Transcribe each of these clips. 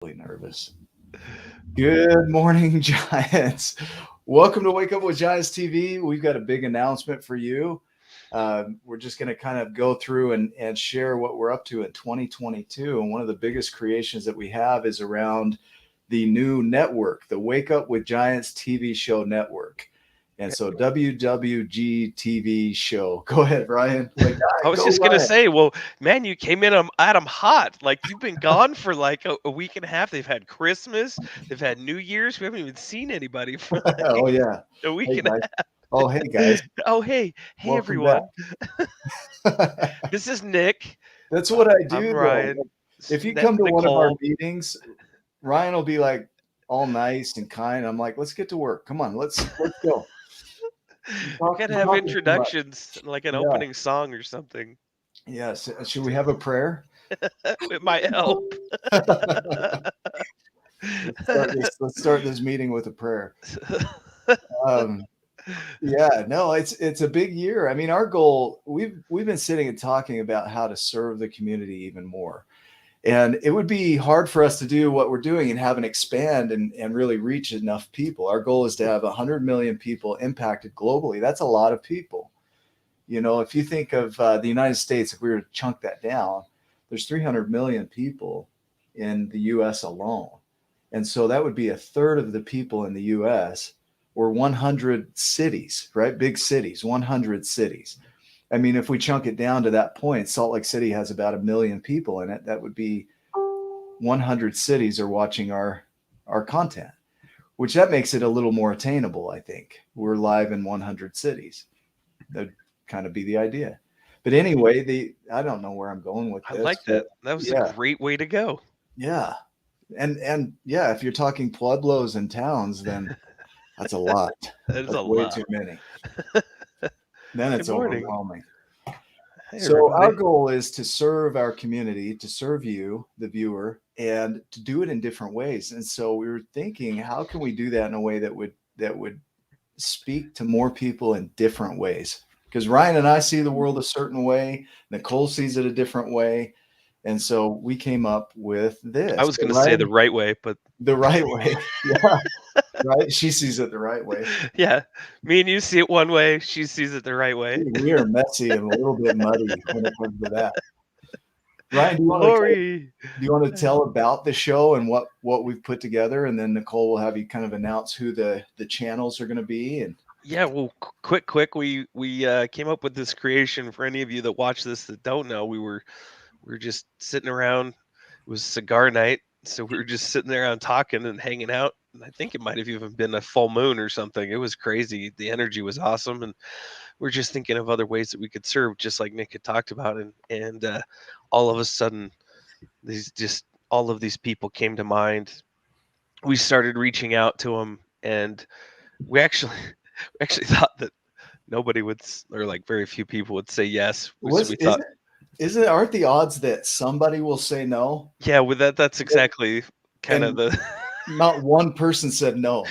Really nervous. Good morning, Giants. Welcome to Wake Up with Giants TV. We've got a big announcement for you. We're just going to kind of go through and share what we're up to in 2022. And one of the biggest creations that we have is around the new network, the Wake Up with Giants TV show network. And so WWG TV show. Go ahead, Ryan. Like, I was go just gonna Ryan. say, well, man, you came in at 'em hot. Like you've been gone for like a week and a half. They've had Christmas, they've had New Year's. We haven't even seen anybody for Oh like yeah. a week Hey and guys. a Oh hey guys. half. Oh, hey Welcome back. everyone. This is Nick. That's what I I'm do though. Ryan. If you come to one of our Nicole. meetings, Ryan will be like all nice and kind. I'm like, let's get to work. Come on, let's go. We gotta You're have talking too much. introductions, like an Yeah. opening song or something. Yes. Should we have a prayer? It might help. Let's start this meeting with a prayer. Um, yeah, no, it's a big year. I mean, our goal, we've been sitting and talking about how to serve the community even more. And it would be hard for us to do what we're doing and have an expand and really reach enough people. Our goal is to have 100 million people impacted globally. That's a lot of people. You know, if you think of the United States, if we were to chunk that down, there's 300 million people in the US alone. And so that would be a third of the people in the US or 100 cities, right? Big cities, 100 cities. I mean, if we chunk it down to that point, Salt Lake City has about 1 million people in it. That would be 100 cities are watching our content, which that makes it a little more attainable. I think we're live in 100 cities. That'd kind of be the idea. But anyway, the I don't know where I'm going with I this, like but that. That was a yeah, great way to go. yeah, and yeah, if you're talking pueblos and towns, then that's a lot. That is That's a way lot. too many. Then Good it's morning. overwhelming. Hey So our everybody. goal is to serve our community, to serve you, the viewer, and to do it in different ways. And so we were thinking, how can we do that in a way that would speak to more people in different ways? Because Ryan and I see the world a certain way, Nicole sees it a different way, and so we came up with I this. was But gonna say the Ryan, right way, but the right way, yeah, right. She sees it the right way. yeah, me and you see it one way, she sees it the right way. We are messy and a little bit muddy when it comes to that. Ryan, Lori. do you want to tell about the show and what we've put together, and then Nicole will have you kind of announce who the channels are going to be? And Yeah, well, quick, we came up with this creation for any of you that watch this that don't know. We were just sitting around. It was cigar night, so we were just sitting there around talking and hanging out. And I think it might have even been a full moon or something. It was crazy. The energy was awesome, and we're just thinking of other ways that we could serve, just like Nick had talked about. And all of a sudden, these just all of these people came to mind. We started reaching out to them, and we actually we actually thought that nobody would, or like very few people would say yes. So was we thought, is it aren't the odds that somebody will say no, yeah, with that's exactly kind of and the not one person said no?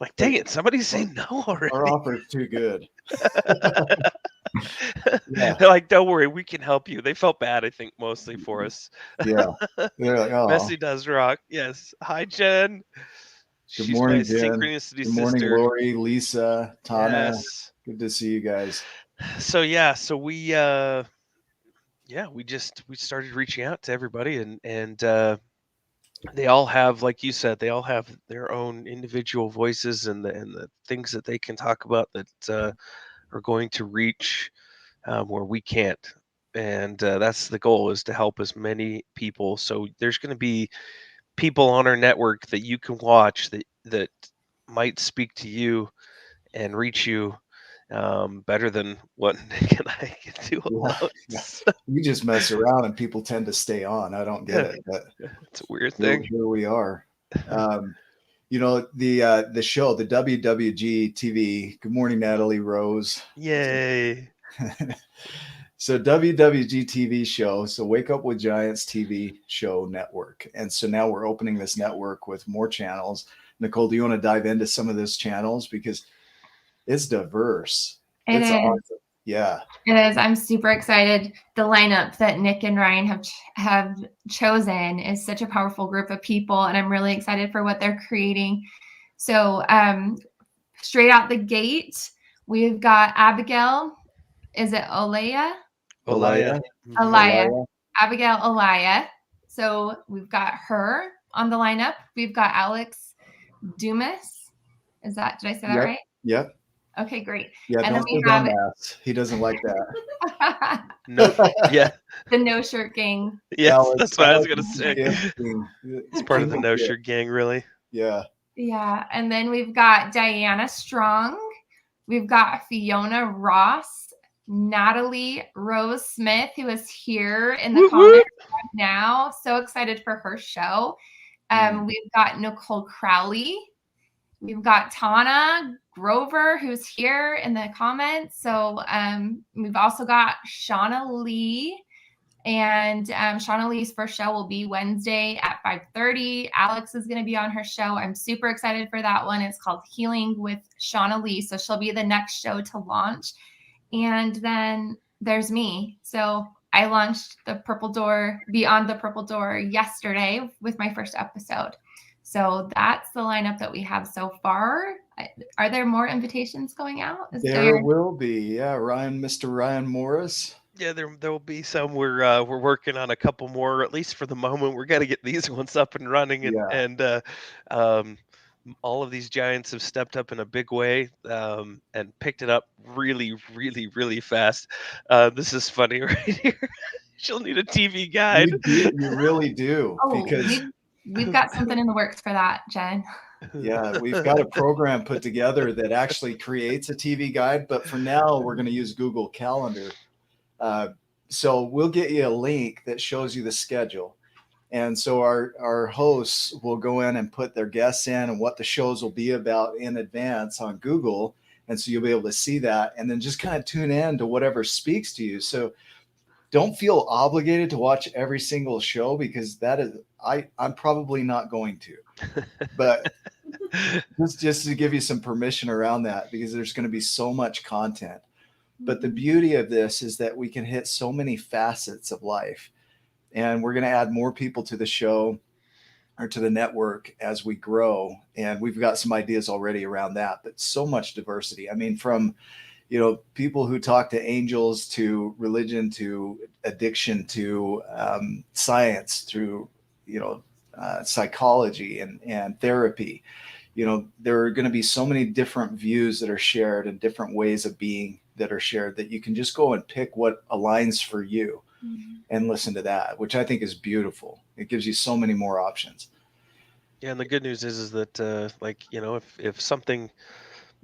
like, dang Like it, somebody say our, no our already. offer is too good. Yeah, They're like, don't worry, we can help you. They felt bad, I think, mostly for us. yeah. They're like, oh, Messi does rock. Yes. Hi, Jen. good She's my morning, Jen. synchronicity Good morning, sister. Lori, Lisa, Tana. Yes. Good to see you guys. So yeah, so we yeah, we started reaching out to everybody, and they all have, like you said, they all have their own individual voices, and the things that they can talk about that are going to reach where we can't. And that's the goal, is to help as many people. So there's going to be people on our network that you can watch that might speak to you and reach you better than what Nick and I can do Yeah, alone. yeah. So, We just mess around and people tend to stay on. I don't get yeah, it, but it's a weird here, thing. here we are. Um, you know the show, the WWG TV. Good morning, Natalie Rose. Yay. So WWG TV show. So Wake Up with Giants TV show network, and so now we're opening this network with more channels. Nicole, do you want to dive into some of those channels because it's diverse? It It's is. awesome. Yeah. It is. I'm super excited. The lineup that Nick and Ryan have chosen is such a powerful group of people, and I'm really excited for what they're creating. So straight out the gate, we've got Abigail. Is it Olaya? Olaya. Olaya. Abigail Olaya. So we've got her on the lineup. We've got Alex Dumas. Did I say that right? Yep. Okay, great. Yeah, and don't then we say have dumbass. He doesn't like that. No, yeah, the No Shirt Gang. yes, Alex, that's what I was Alex gonna say. is king. It's part of the King No it. Shirt Gang, really. Yeah. Yeah, and then we've got Diana Strong. We've got Fiona Ross, Natalie Rose Smith, who is here in the comments right now. So excited for her show. We've got Nicole Crowley. We've got Tana Grover, who's here in the comments. So we've also got Shauna Lee. And Shauna Lee's first show will be Wednesday at 5:30. Alex is going to be on her show. I'm super excited for that one. It's called Healing with Shauna Lee. So she'll be the next show to launch. And then there's me. So I launched the Purple Door, Beyond the Purple Door yesterday with my first episode. So that's the lineup that we have so far. Are there more invitations going out? There will be. Yeah, Mr. Ryan Morris. Yeah, there will be some. We're working on a couple more, at least for the moment. We're got to get these ones up and running, and all of these giants have stepped up in a big way and picked it up really, really, really fast. This is funny right here. She'll need a TV guide. You really do. Because we've got something in the works for that, Jen. Yeah, we've got a program put together that actually creates a TV guide, but for now we're going to use Google Calendar. So we'll get you a link that shows you the schedule. And so our hosts will go in and put their guests in and what the shows will be about in advance on Google. And so you'll be able to see that and then just kind of tune in to whatever speaks to you. So don't feel obligated to watch every single show, because that is, I'm probably not going to, but just to give you some permission around that, because there's going to be so much content. But the beauty of this is that we can hit so many facets of life, and we're going to add more people to the show or to the network as we grow. And we've got some ideas already around that, but so much diversity. I mean, from, people who talk to angels, to religion, to addiction, to science, through, psychology and therapy. There are going to be so many different views that are shared and different ways of being that are shared, that you can just go and pick what aligns for you and listen to that, which I think is beautiful. It gives you so many more options. Yeah, and the good news is that if something,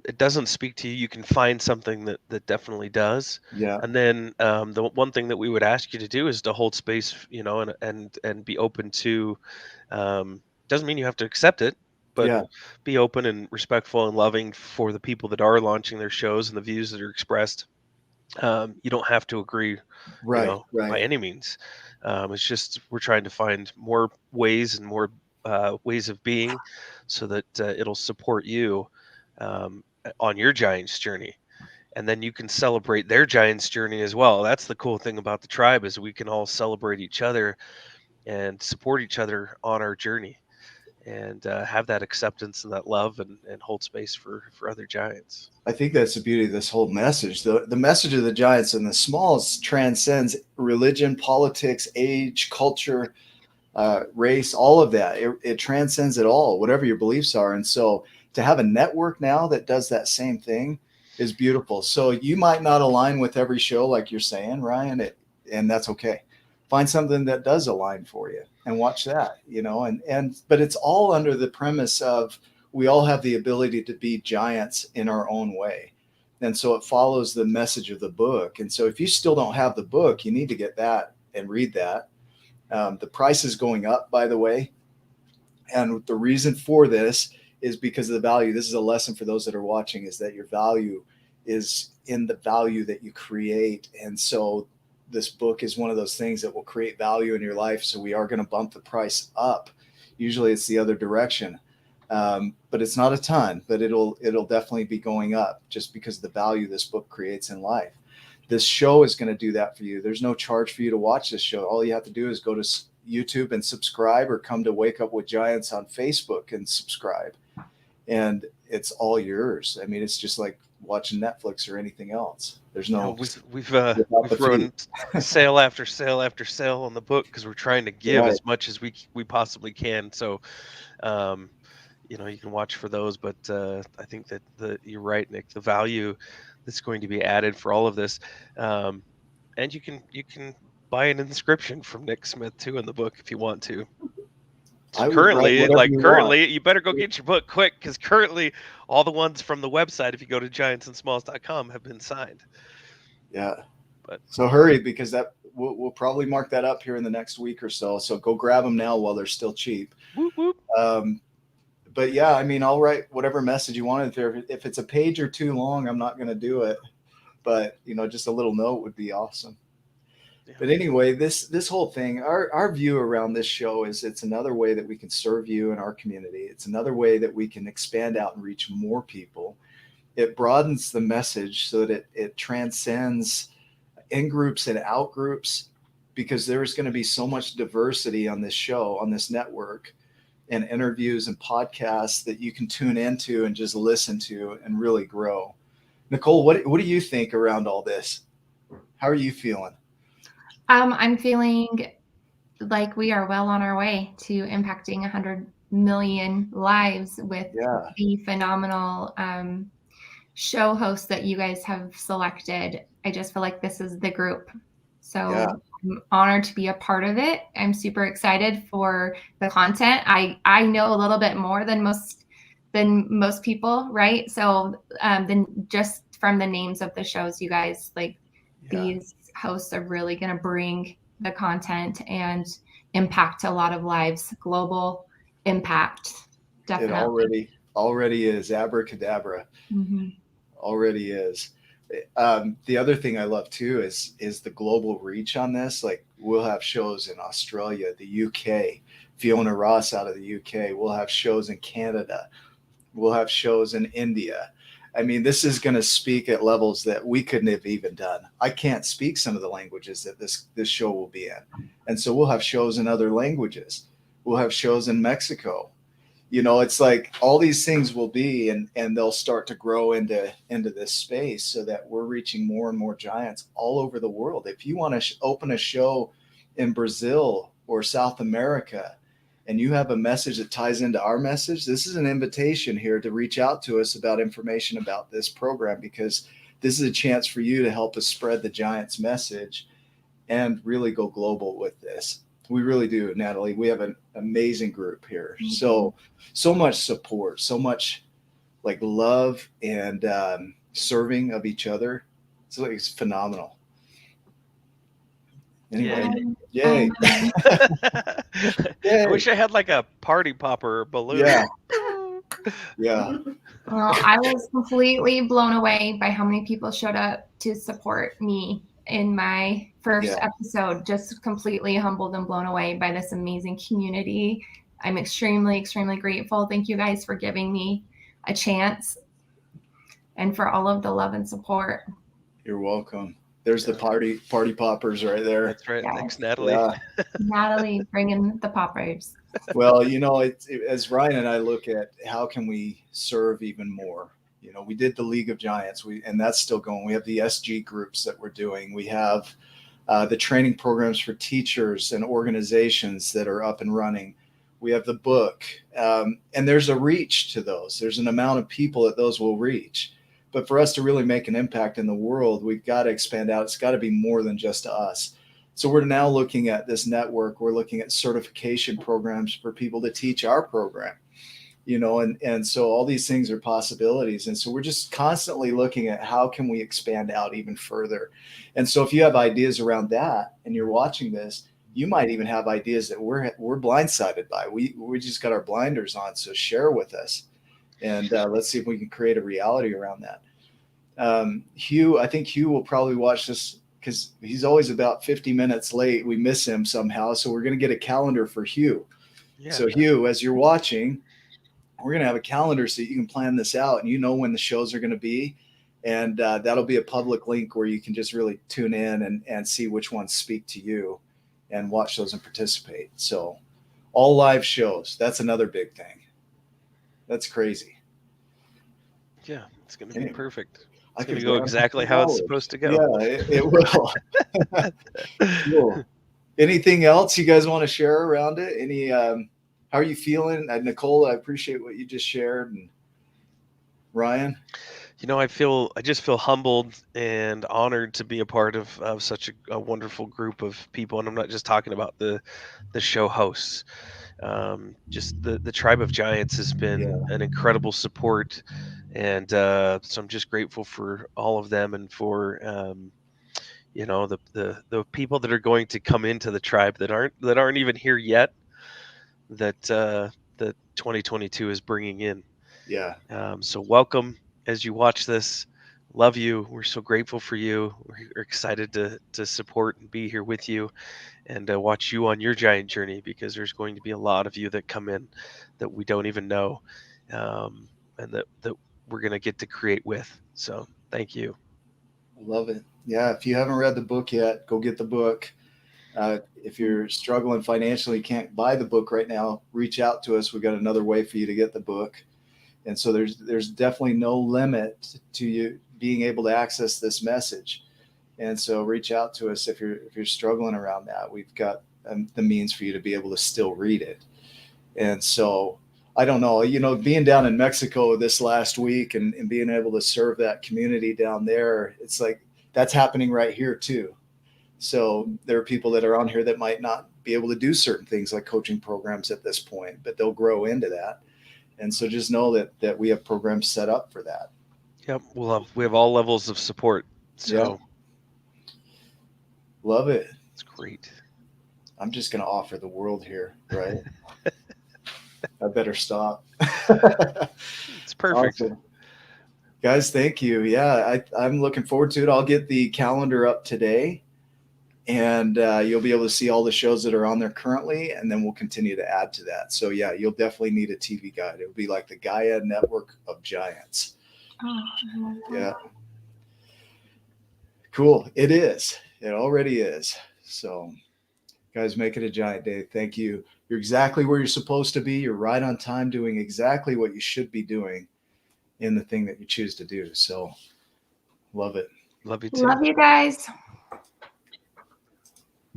it doesn't speak to you, you can find something that definitely does. Yeah. And then the one thing that we would ask you to do is to hold space, and be open to, doesn't mean you have to accept it, but be open and respectful and loving for the people that are launching their shows and the views that are expressed. You don't have to agree, by any means. It's just, we're trying to find more ways and more ways of being, so that it'll support you on your Giants journey, and then you can celebrate their Giants journey as well. That's the cool thing about the tribe, is we can all celebrate each other and support each other on our journey, and have that acceptance and that love, and hold space for other Giants. I think that's the beauty of this whole message. The message of the Giants and the Smalls transcends religion, politics, age, culture, race, all of that. It transcends it all, whatever your beliefs are. And so to have a network now that does that same thing is beautiful. So you might not align with every show, like you're saying, Ryan, and that's okay. Find something that does align for you and watch that, but it's all under the premise of, we all have the ability to be giants in our own way. And so it follows the message of the book. And so if you still don't have the book, you need to get that and read that. The price is going up, by the way. And the reason for this is because of the value. This is a lesson for those that are watching, is that your value is in the value that you create. And so this book is one of those things that will create value in your life. So we are going to bump the price up. Usually it's the other direction. But it's not a ton, but it'll definitely be going up, just because of the value this book creates in life. This show is going to do that for you. There's no charge for you to watch this show. All you have to do is go to YouTube and subscribe, or come to Wake Up with Giants on Facebook and subscribe. And it's all yours. I mean, it's just like watching Netflix or anything else. There's no, we've run sale after sale after sale on the book because we're trying to give as much as we possibly can. So, you know, you can watch for those, but I think that you're right, Nick. The value that's going to be added for all of this, and you can buy an inscription from Nick Smith too in the book if you want to. So currently, you better go get your book quick, because currently all the ones from the website, if you go to giantsandsmalls.com, have been signed. Yeah. But so hurry, because that we'll probably mark that up here in the next week or so. So go grab them now while they're still cheap. Whoop, whoop. But yeah, I mean, I'll write whatever message you want there. If it's a page or too long, I'm not going to do it. But, you know, just a little note would be awesome. Yeah. But anyway, this whole thing, our view around this show is it's another way that we can serve you in our community. It's another way that we can expand out and reach more people. It broadens the message so that it transcends in groups and out groups, because there's going to be so much diversity on this show, on this network, and interviews and podcasts that you can tune into and just listen to and really grow. Nicole, what do you think around all this? How are you feeling? I'm feeling like we are well on our way to impacting 100 million lives with the phenomenal show hosts that you guys have selected. I just feel like this is the group. So I'm honored to be a part of it. I'm super excited for the content. I know a little bit more than most people, right? So then just from the names of the shows, you guys, like these hosts are really going to bring the content and impact a lot of lives. Global impact, definitely. It already is abracadabra. Mm-hmm. Already is. The other thing I love too is the global reach on this. Like, we'll have shows in Australia, the UK, Fiona Ross out of the UK. We'll have shows in Canada. We'll have shows in India. I mean, this is going to speak at levels that we couldn't have even done. I can't speak some of the languages that this show will be in. And so we'll have shows in other languages. We'll have shows in Mexico. You know, it's like all these things will be, and they'll start to grow into this space, so that we're reaching more and more giants all over the world. If you want to open a show in Brazil or South America, and you have a message that ties into our message, this is an invitation here to reach out to us about information about this program, because this is a chance for you to help us spread the Giants message and really go global with this. We really do, Natalie. We have an amazing group here. So much support, so much like love and serving of each other. It's phenomenal. Anyway, yay. I wish I had like a party popper or balloon. Yeah. Well, I was completely blown away by how many people showed up to support me in my first episode. Just completely humbled and blown away by this amazing community. I'm extremely, extremely grateful. Thank you guys for giving me a chance and for all of the love and support. You're welcome. There's the party poppers right there. That's right. Yes. Thanks, Natalie. Yeah. Natalie bringing the poppers. Well, you know, as Ryan and I look at how can we serve even more, you know, we did the League of Giants, and that's still going. We have the SG groups that we're doing. We have the training programs for teachers and organizations that are up and running. We have the book, and there's a reach to those. There's an amount of people that those will reach. But for us to really make an impact in the world, we've got to expand out. It's got to be more than just us. So we're now looking at this network. We're looking at certification programs for people to teach our program, you know, and so all these things are possibilities. And so we're just constantly looking at how can we expand out even further. And so if you have ideas around that and you're watching this, you might even have ideas that we're blindsided by. We just got our blinders on. So share with us. And let's see if we can create a reality around that. Hugh, I think Hugh will probably watch this because he's always about 50 minutes late. We miss him somehow. So we're going to get a calendar for Hugh. Yeah. So Hugh, as you're watching, we're going to have a calendar so you can plan this out and you know when the shows are going to be. And that'll be a public link where you can just really tune in and see which ones speak to you and watch those and participate. So all live shows. That's another big thing. That's crazy. Yeah, it's going to be perfect. It's I going could to go exactly how it's supposed to go. Yeah, it will. Cool. Anything else you guys want to share around it? Any, how are you feeling? Nicole, I appreciate what you just shared. And Ryan? You know, I just feel humbled and honored to be a part of such a wonderful group of people. And I'm not just talking about the show hosts. Just the Tribe of Giants has been an incredible support. And so I'm just grateful for all of them and for, you know, the people that are going to come into the tribe that aren't even here yet, that 2022 is bringing in. Yeah. So welcome as you watch this. Love you. We're so grateful for you. We're excited to support and be here with you and watch you on your giant journey, because there's going to be a lot of you that come in that we don't even know, and that we're going to get to create with. So thank you. I love it. Yeah. If you haven't read the book yet, go get the book. If you're struggling financially, can't buy the book right now, reach out to us. We've got another way for you to get the book. And so there's definitely no limit to you being able to access this message. And so reach out to us if you're struggling around that. We've got the means for you to be able to still read it. And so I don't know, being down in Mexico this last week and being able to serve that community down there, it's like that's happening right here too. So there are people that are on here that might not be able to do certain things like coaching programs at this point, but they'll grow into that. And so just know that we have programs set up for that. Yep. We have all levels of support. So love it. It's great. I'm just going to offer the world here, right? I better stop. It's perfect. Awesome. Guys, thank you. Yeah, I'm looking forward to it. I'll get the calendar up today, and you'll be able to see all the shows that are on there currently, and then we'll continue to add to that. So yeah, you'll definitely need a TV guide. It'll be like the Gaia Network of Giants. Yeah. Cool. It is. It already is. So guys, make it a giant day. Thank you. You're exactly where you're supposed to be. You're right on time, doing exactly what you should be doing in the thing that you choose to do. So love it. Love you too. Love you guys.